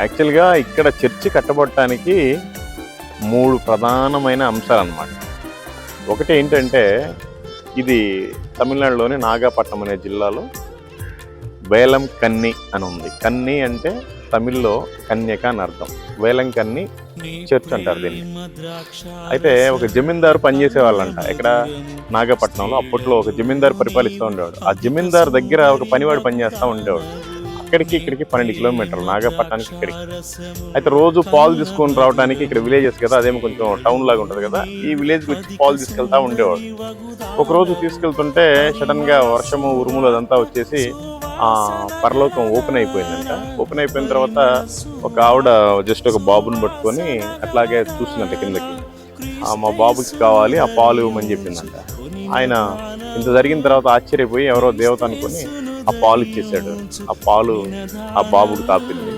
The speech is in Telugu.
యాక్చువల్గా ఇక్కడ చర్చి కట్టబడటానికి 3 ప్రధానమైన అంశాలు అన్నమాట. ఒకటి ఏంటంటే ఇది తమిళనాడులోని నాగపట్నం అనే జిల్లాలో వేలం కన్ని అని ఉంది. కన్ని అంటే తమిళ్లో కన్యక అని అర్థం. వేలం కన్ని చర్చ్ అంటారు దీన్ని. అయితే ఒక జమీందారు పనిచేసే వాళ్ళంట ఇక్కడ నాగపట్నంలో. అప్పట్లో ఒక జమీందారు పరిపాలిస్తూ ఉండేవాడు. ఆ జమీందారు దగ్గర ఒక పనివాడు పనిచేస్తూ ఉండేవాడు. అక్కడికి ఇక్కడికి 12 కిలోమీటర్లు నాగపట్నానికి ఇక్కడికి. అయితే రోజు పాలు తీసుకొని రావడానికి ఇక్కడ విలేజెస్ కదా, అదేమో కొంచెం టౌన్ లాగా ఉంటుంది కదా, ఈ విలేజ్కి వచ్చి పాలు తీసుకెళ్తా ఉండేవాడు. ఒకరోజు తీసుకెళ్తుంటే సడన్ గా వర్షము ఉరుములు అదంతా వచ్చేసి పరలోకం ఓపెన్ అయిపోయిందంట. ఓపెన్ అయిపోయిన తర్వాత ఒక ఆవిడ జస్ట్ ఒక బాబుని పట్టుకొని అట్లాగే చూసిందంట కిందకి. మా బాబుకి కావాలి ఆ పాలు ఇవ్వమని చెప్పిందంట. ఆయన ఇంత జరిగిన తర్వాత ఆశ్చర్యపోయి ఎవరో దేవత అనుకుని ఆ పాలు ఇచ్చేసాడు. ఆ పాలు ఆ బాబుకి తాపింది.